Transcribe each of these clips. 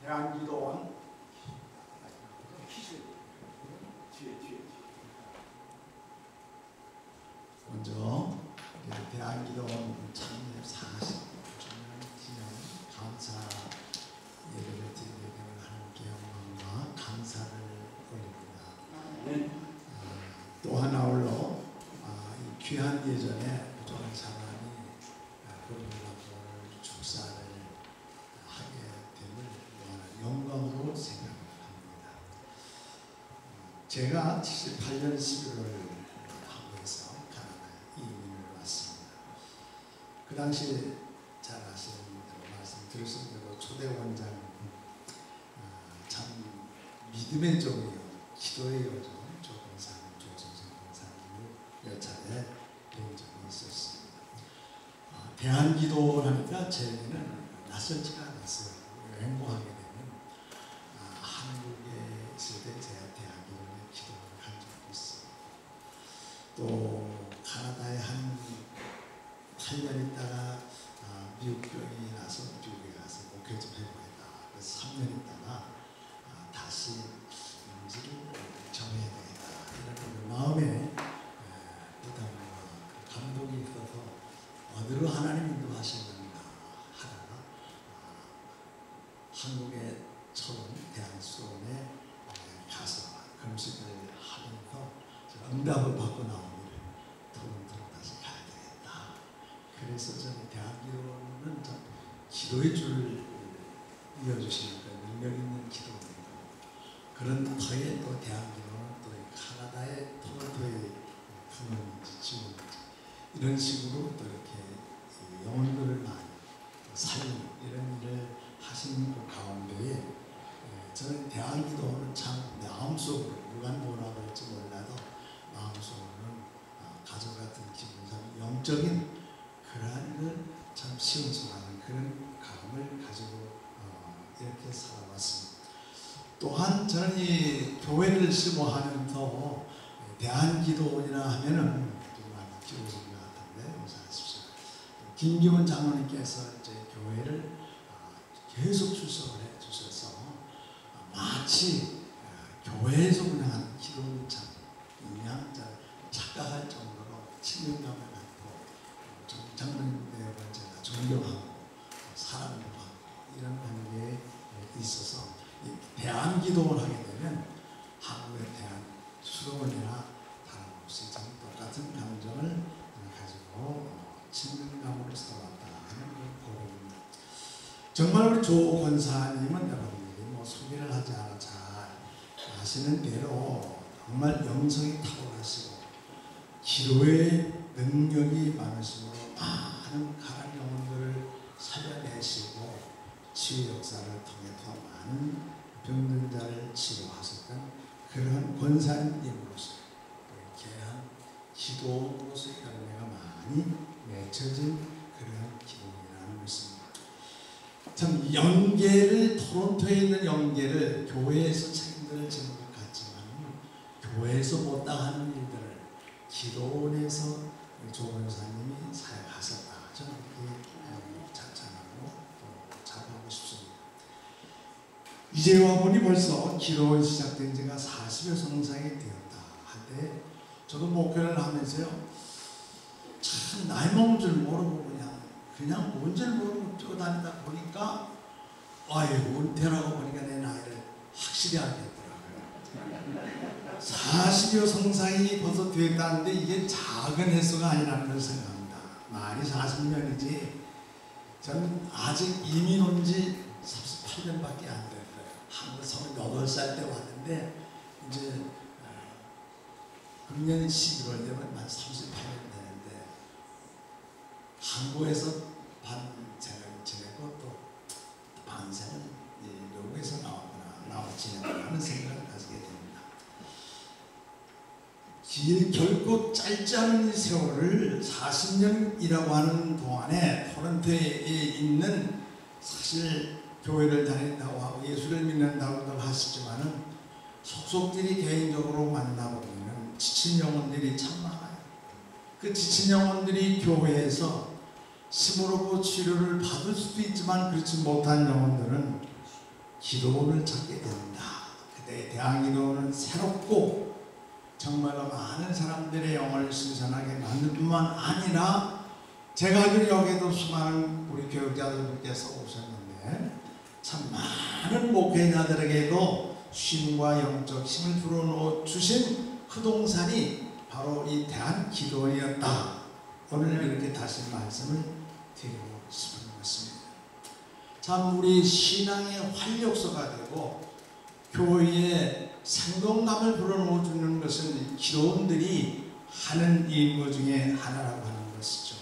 대한기도원 먼저 대한기도원 창립 40주년 기념 감사 예배를 드리게 되는 하나님께 영광과 감사를 올립니다. 또 하나 홀로 이 귀한 예전에 부족한 사람이 부르짖고 축사를 하게 됨을 영광으로 생각합니다. 제가 78년 11월 한국에서 가나다에 이민을 왔습니다. 그 당시 잘 아시는 분들 말씀 들으신 대로 초대 원장 참 믿음의 종이요 기도의 여종 조건사님 조선생 권사님을 몇 차례 뵌 적이 있었습니다. 대한기도 하니까 제게는 낯설지가 않았어요. 행복하게 되면 한국에 있을 때 제가 대한기도에 기도를 한 적이 있어요. 또 가나다에 한 8년 있다가 미국 병이 나서 미국에 가서 목회 좀 해보겠다. 그래서 3년 있다가 다시 용지를 정해야 되겠다. 이런 마음에 부담과 감동이 있어서 어디로 하나님 인도하시는가 하다가 한국의 처음 대한수원에 가서 금식을 하면서 응답을 받고 나오기를 토론토로 다시 가야 되겠다. 그래서 저는 대한기도는 참 기도의 줄을 이어주시는 능력 있는 기도입니다. 그런 터에 또 대한기도는 또 카나다의 토론토의 부모님인지 지원인지 이런 식으로 또 이렇게 영혼들을 많이 살리는 이런 일을 하신 그 가운데에 저는 대한기도는 참 마음속으로 누가 뭐라고 할지 몰라도 마음속으로는 가족 같은 기분상 영적인 그러한 걸 참 시원시원하는 그런 감을 가지고 이렇게 살아왔습니다. 또한 저는 이 교회를 심호하면서 대한기도원이라 하면은 좀 많이 기울어진 것 같은데 용서하십시오. 김기훈 장로님께서 저희 교회를 계속 출석을 해 주셔서 마치 교회에서 운영하는 기도원장 그냥 착각할 정도로 친밀감을 갖고 장로님에 제가 존경하고 사랑을 받고 이런 관계에 있어서 대한기도원 하게 되면 한국의 대한 수도원이나 다름없이 똑같은 감정을 가지고 친밀감으로 살아왔다 하는 고백입니다. 정말 우리 조 권사님은 여러분들이 뭐 소개를 하지 않아 잘 아시는 대로 정말 영성이 탁월하시고 기도의 능력이 많으시므로 많은 가난 영혼들을 살려내시고 치유 역사를 통해서 많은 병든 자를 치료하셨던 그런 권사님으로서 귀한 기도로서의 열매가 많이 맺혀진 그런 기도이라는 것입니다. 참 영계를 토론토에 있는 영계를 교회에서 책임을 지는 것 같지만 교회에서 못다하는 일들을 기도원에서 조 권사님이 사역하셨다. 저는 그렇게 자찬하고 또 자부하고 싶습니다. 이제 와보니 벌써 기도원 시작된 지가 40여 성상이 되었다 한데 저도 목회를 하면서요 참 나이 먹은 줄 모르고 그냥 뭔지를 모르고 뛰어다니다 보니까 은퇴라고 보니까 내 나이를 확실히 알겠더라고요. 40여 성상이 벌써 되었다는데 이게 작은 횟수가 아니라는 걸 생각합니다. 말이 40년이지 저는 아직 이민 온 지 38년밖에 안 됐어요. 한국 38살 때 왔는데 이제 금년 11월 되면 만 38년 되는데 한국에서 반생을 지내고 또 반생을 외국에서 나왔지냐 하는 생각을 가지게 됩니다. 결코 짧지 않은 이 세월을 40년이라고 하는 동안에 토론토에 있는 사실 교회를 다닌다고 하고 예수를 믿는다고 하시지만은 속속들이 개인적으로 만나보면 지친 영혼들이 참 많아요. 그 지친 영혼들이 교회에서 심으로고 치료를 받을 수도 있지만 그렇지 못한 영혼들은 기도원을 찾게 된다. 그때 대한기도원은 새롭고 정말로 많은 사람들의 영혼을 신선하게 만들 뿐만 아니라 제가 알기로 여기에도 수많은 우리 교육자들께서 오셨는데 참 많은 목회자들에게도 쉼과 영적 힘을 불어넣어 주신 그 동산이 바로 이 대한기도원이었다. 오늘 이렇게 다시 말씀을 드리고 싶은 것입니다. 참 우리 신앙의 활력소가 되고 교회에 생동감을 불어넣어 주는 것은 기도원들이 하는 임무 중에 하나라고 하는 것이죠.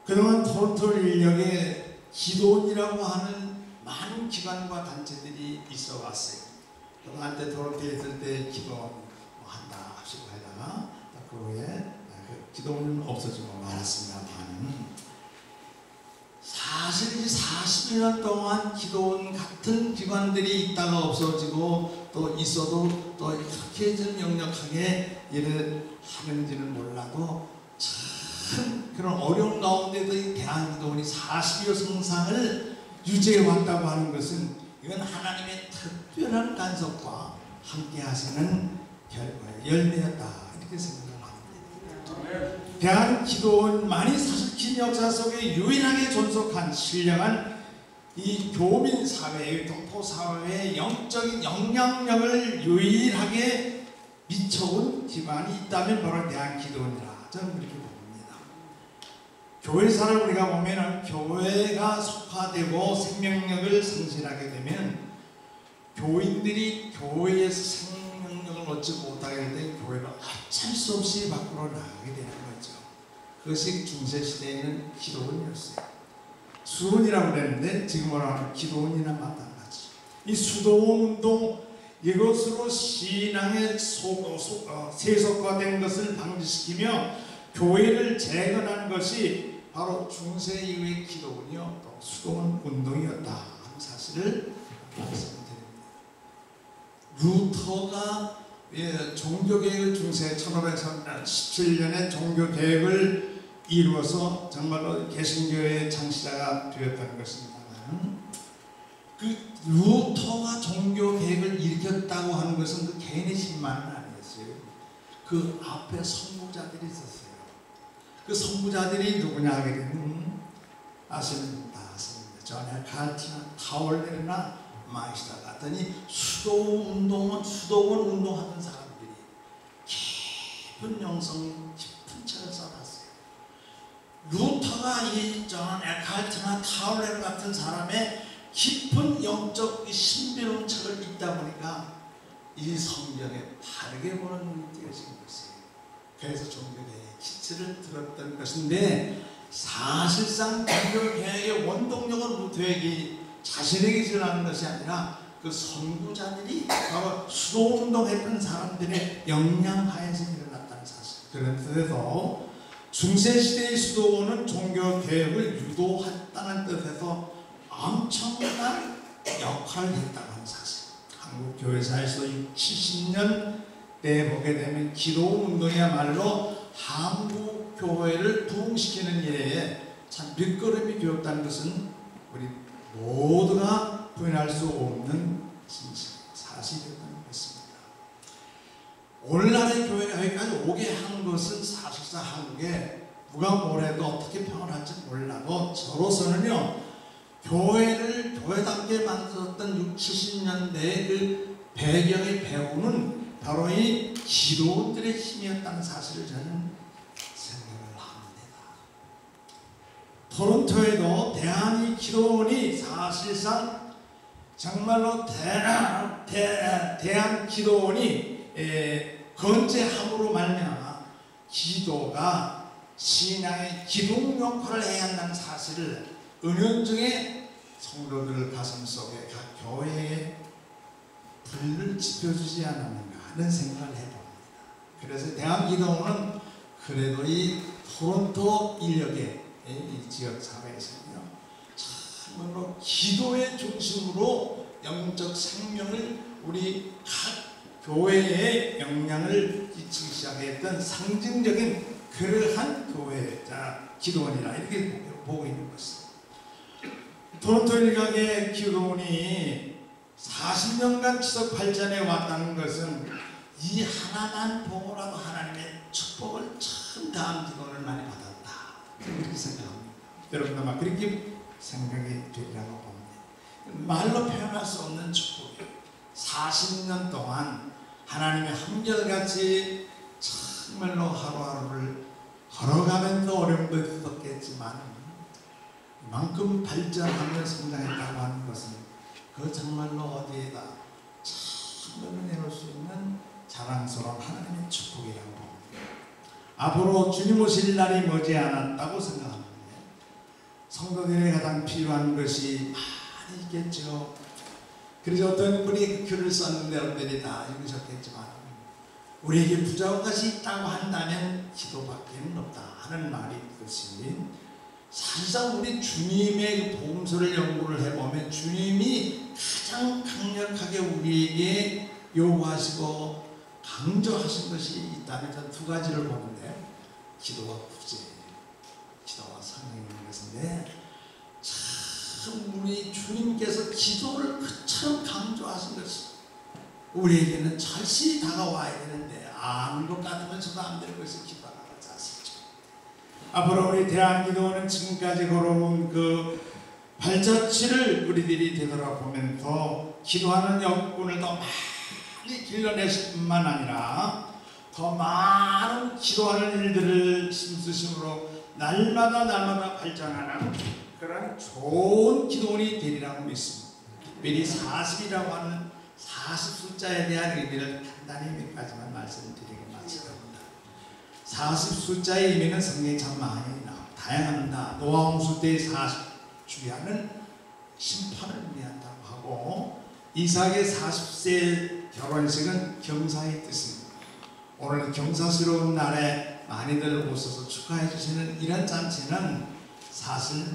그동안 토론토 인력에 기도원이라고 하는 많은 기관과 단체들이 있어 왔어요. 그동안 때 토론토에 있을 때 기도원 한다 합시고 하다가 그 후에 기도원은 없어지고 말았습니다만 사실 이 40년 동안 기도원 같은 기관들이 있다가 없어지고 또 있어도 또 그렇게 좀 역력하게 일을 하는지는 몰라도 참 그런 어려운 가운데도 이 대한기도원이 40여 성상을 유지해 왔다고 하는 것은 이건 하나님의 특별한 간섭과 함께 하시는 결과의 열매였다 이렇게 생각합니다. 대한기도원만이 사실 긴 역사 속에 유일하게 존속한 신령한 이 교민사회의 동포사회의 영적인 영향력을 유일하게 미쳐온 기관이 있다면 바로 대한기도원이라 저는 그렇게 봅니다. 교회사를 우리가 보면 교회가 속화되고 생명력을 상실하게 되면 교인들이 교회에서 생명력을 얻지 못하게 될 때 교회를 어쩔 수 없이 밖으로 나가게 되는 거죠. 그것이 중세시대에는 기도원이었어요. 수원이라고 그랬는데 지금으로 하면 기도원이나 마찬가지. 이 수도원운동 이것으로 신앙의 세속화된 것을 방지시키며 교회를 재건한 것이 바로 중세 이후의 기도원이요 또 수도원운동이었다 하는 사실을 말씀드립니다. 루터가 종교개혁을 중세 1517년에 종교개혁을 이루어서 정말로 개신교의 창시자가 되었다는 것입니다만 그 루터가 종교개혁을 일으켰다고 하는 것은 그 개인의 힘만은 아니었어요. 그 앞에 선구자들이 있었어요. 그 선구자들이 누구냐 하게 되면 아십니다. 전에 갈티나 타월레나 마이스터 같더니 수도원 운동하던 사람들이 깊은 영성 깊은 책을 써놨어요. 루터가 이 존 에칼트나 타울레르 같은 사람의 깊은 영적 신비로운 책을 읽다 보니까 이 성경에 바르게 보는 눈이 띄어진 것이에요. 그래서 종교개혁의 기치를 들었던 것인데 사실상 종교개혁의 원동력은 루터에게 자신에게 일어나는 것이 아니라 그 선구자들이 바로 수도운동했던 사람들의 영향하에서 일어났다는 사실. 그런데도 중세시대의 수도원은 종교개혁을 유도했다는 뜻에서 엄청난 역할을 했다고 하는 사실. 한국 교회사에서 70년 때 보게 되면 기도운동이야말로 한국 교회를 부흥시키는 일에 참 밑거름이 되었다는 것은 우리 모두가 부인할 수 없는 진실, 사실이었다는 것입니다. 오늘날의 교회가 여기까지 오게 한 것은 사실상 한국에 누가 뭐래도 어떻게 평을 할지 몰라도 저로서는요 교회를 교회답게 만들었던 60, 70년대의 그 배경의 배우는 바로 이 기도원들의 힘이었다는 사실을 저는 생각을 합니다. 토론토에도 대한이 기도원이 사실상 정말로 대한 기도원이 건재함으로 말미암아 기도가 신앙의 기둥 역할을 해야 한다는 사실을 은연중에 성도들 가슴 속에 각 교회에 불을 지펴주지 않았는가 하는 생각을 해봅니다. 그래서 대한기도원은 그래도 이 토론토 인력의 이 지역 사회에서는요 참으로 기도의 중심으로 영적 생명을 우리 각 교회에 영향을 끼치기 시작했던 상징적인 그러한 교회자 기도원이라 이렇게 보고 있는 것입니다. 토론토 일각의 기도원이 40년간 지속 발전해 왔다는 것은 이 하나만 보고라도 하나님의 축복을 처음 다한 기도원을 많이 받았다, 그렇게 생각합니다. 여러분도 아마 그렇게 생각이 되리라고 봅니다. 말로 표현할 수 없는 축복이에요. 40년 동안 하나님의 한결같이 정말로 하루하루를 걸어가면서 어려움도 있었겠지만 이만큼 발전하며 성장했다고 하는 것은 그 정말로 어디에다 정말로 내놓을 수 있는 자랑스러운 하나님의 축복이라고 봅니다. 앞으로 주님 오실 날이 머지않았다고 생각합니다. 성도들에게 가장 필요한 것이 많이 있겠죠. 그래서 어떤 분이 글을 썼는데 여러분들이 다 읽으셨겠지만 우리에게 부족한 것이 있다고 한다면 기도밖에는 없다 하는 말이 있듯이, 사실상 우리 주님의 복음서를 연구를 해보면 주님이 가장 강력하게 우리에게 요구하시고 강조하신 것이 있다면 저는 두 가지를 보는데, 기도와 구제, 기도와 성령인 것인데, 참 우리 주님께서 기도를 그처럼 강조하신 것이 우리에게는 절실히 다가와야 되는데 아는 것 같으면서도 안 되는 것이 기도하는 자세죠. 앞으로 우리 대한기도원은 지금까지 걸어온 그 발자취를 우리들이 되돌아보면서 기도하는 여건을 더 많이 길러내실 뿐만 아니라 더 많은 기도하는 일들을 심수심으로 날마다 발전하는 그런 좋은 기도원이 되리라고 믿습니다. 특별히 40이라고 하는 40 숫자에 대한 의미를 간단히 몇 가지만 말씀드리고 마치겠습니다. 40 숫자의 의미는 성경에 참 많이 다양합니다. 노아 홍수 때의 40 주야는 심판을 의미한다고 하고, 이삭의 40세 결혼식은 경사의 뜻입니다. 오늘 경사스러운 날에 많이들 오셔서 축하해 주시는 이런 잔치는 사실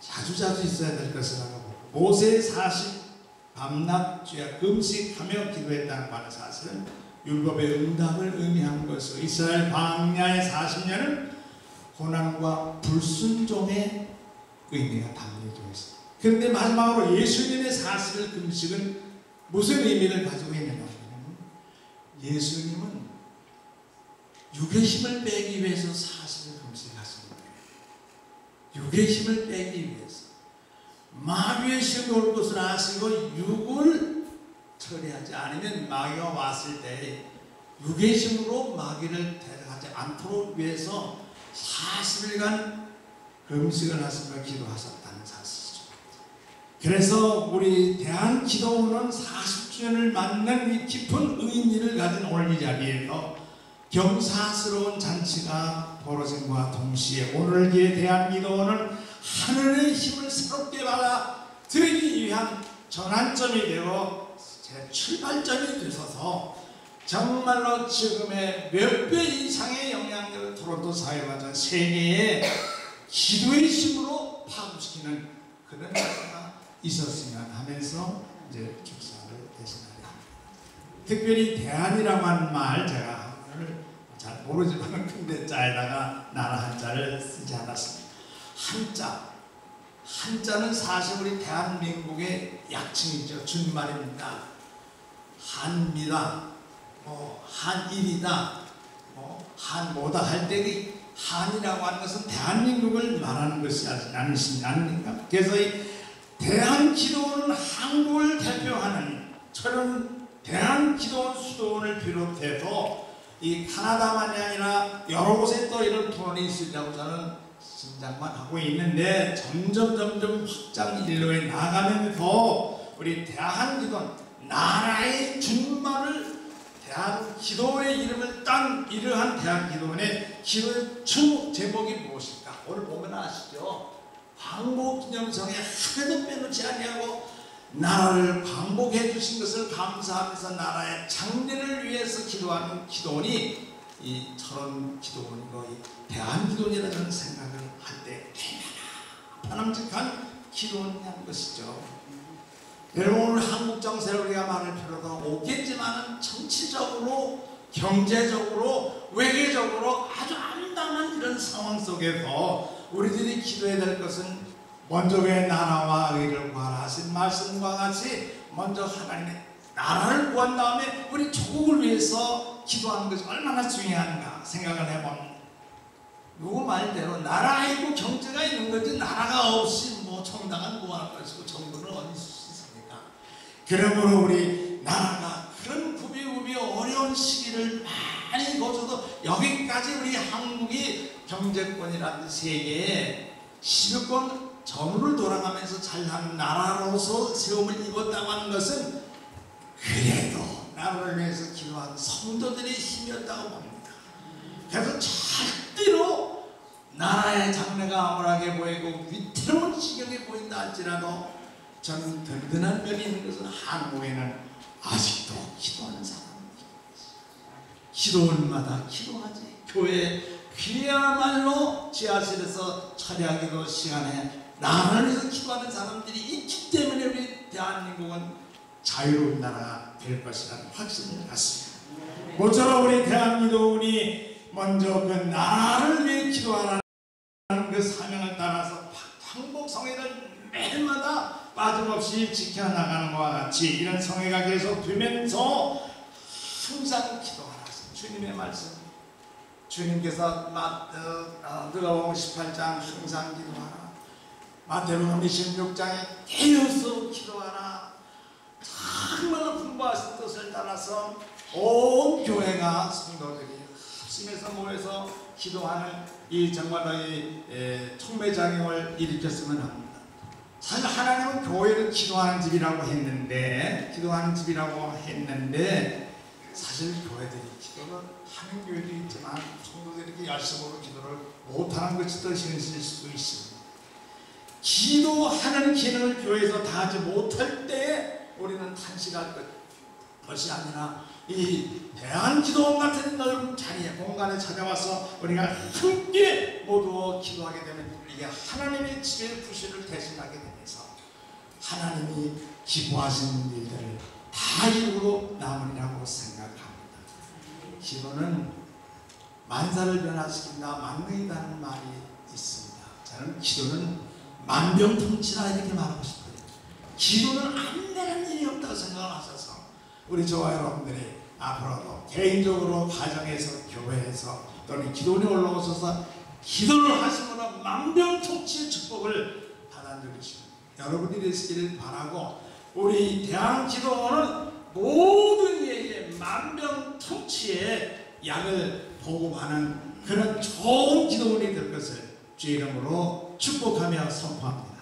자주자주 있어야 될 것이라고 보고, 모세의 40 밤낮 주야 금식하며 기도했다는 바는 사실은 율법의 응답을 의미한 것이고, 이스라엘 광야의 40년은 고난과 불순종의 의미가 담겨져 있습니다. 그런데 마지막으로 예수님의 40일 금식은 무슨 의미를 가지고 있느냐 하면, 예수님은 육의 힘을 빼기 위해서 40일 금식하신 거예요. 육의 힘을 빼기 위해서. 마귀의 시험이 올 것을 아시고 육을 처리하지 않으면 마귀가 왔을 때 육의 힘으로 마귀를 대적하지 않도록 위해서 40일간 금식을 하시며 기도하셨다는 사실이죠. 그래서 우리 대한기도원은 40주년을 맞는 이 깊은 의미를 가진 오늘 이 자리에서 경사스러운 잔치가 벌어짐과 동시에 오늘 이 대한기도원은 하늘의 힘을 새롭게 받아 드리기 위한 전환점이 되어 출발점이 되셔서 정말로 지금의 몇 배 이상의 영향력을 토론토 사회와 전 세계에 기도의 힘으로 파급시키는 그런 역사가 있었으면 하면서 이제 축사를 대신하려 합니다. 특별히 대한이라고 하는 말, 제가 오늘 잘 모르지만 근데 자에다가 나라 한자를 쓰지 않았습니다. 한자는 사실 우리 대한민국의 약칭이죠. 준말입니다. 한미다, 한일이다, 한뭐다 할 때 한이라고 하는 것은 대한민국을 말하는 것이 아닙니까? 그래서 이 대한기도원은 한국을 대표하는 저런 대한기도원 수도원을 비롯해서 이 카나다만이 아니라 여러 곳에 또 이런 토론이 있으리라고 저는 짐작만 하고 있는데, 점점 확장 일로에 나가면서 우리 대한기도원, 나라의 준말을 대한기도원의 이름을 딴 이러한 대한기도원의 기도의 주 제목이 무엇일까? 오늘 보면 아시죠? 광복기념성에 하나도 빼놓지 아니하고 나라를 광복해 주신 것을 감사하면서 나라의 장래를 위해서 기도하는 기도원이 이 철원 기도원이고 이 대한기도원이라는 생각을 할 때 얼마나 바람직한 기도원이라는 것이죠. 여러분, 오늘 한국 정세를 우리가 말할 필요도 없겠지만 정치적으로, 경제적으로, 외교적으로 아주 암담한 이런 상황 속에서 우리들이 기도해야 될 것은 먼저 왜 나라와 의를 구하라 하신 말씀과 같이 먼저 하나님의 나라를 구한 다음에 우리 조국을 위해서 기도하는 것이 얼마나 중요한가 생각을 해봅니다. 누구 말대로 나라가 있고 경제가 있는 거지 나라가 없이 뭐 정당한 무한할 것이고 정부는 어디 있습니까? 그러므로 우리 나라가 그런 구비구비 어려운 시기를 많이 거쳐도 여기까지 우리 한국이 경제권이라는 세계에 10여권 전후를 돌아가면서 잘하는 나라로서 세움을 입었다고 하는 것은 그래도 나라를 위해서 기도한 성도들의 힘이었다고 봅니다. 그래서 절대로 나라의 장래가 암울하게 보이고 위태로운 지경에 보인다 할지라도 저는 든든한 면이 있는 것은 한국에는 아직도 기도하는 사람입니다. 기도원마다 기도하지. 교회 그야말로 지하실에서 철야기도 시간에 나라를 위해서 기도하는 사람들이 있기 때문에 우리 대한민국은 자유로운 나라가 될 것이라는 확신을 갖습니다. 모쪼록 우리 대한민국이 먼저 그 나라를 위해 기도하라는 그 사명을 따라서 한국 성회를 매일마다 빠짐없이 지켜나가는 것과 같이 이런 성회가 계속되면서 항상 기도하라. 주님의 말씀, 주님께서 누가복음 18장 항상 기도하라, 마태복음 26장에 깨어서 기도하라. 정말 풍부하신 뜻을 따라서 온 교회가 성도들이 합심해서 모여서 기도하는 이 정말로 이 총매작용을 일으켰으면 합니다. 사실 하나님은 교회를 기도하는 집이라고 했는데 사실 교회들이 기도를 하는 교회도 있지만 성도들이 이렇게 열심으로 기도를 못하는 것이 더 현실일 수도 있습니다. 기도하는 기능을 교회에서 다 하지 못할 때 우리는 탄식할 것이 아니라 이 대한기도원 같은 넓은 자리에 공간에 찾아와서 우리가 함께 모두 기도하게 되면 이게 하나님의 집의 부실을 대신하게 되면서 하나님이 기뻐하시는 일들을 다 이루고 남으리라고 생각합니다. 기도는 만사를 변화시킨다, 만능이라는 말이 있습니다. 저는 기도는 만병통치라 이렇게 말하고 싶어요. 기도는 안 되는 일이 없다고 생각하셔서 우리 저와 여러분들이 앞으로도 개인적으로 가정에서 교회에서 또는 기도원에 올라오셔서 기도를 하시므로 만병통치의 축복을 받아 누리시는 여러분이 되시기를 바라고, 우리 대한기도원은 모든 이에게 만병통치의 약을 보급하는 그런 좋은 기도원이 될 것을 주의 이름으로 축복하며 선포합니다.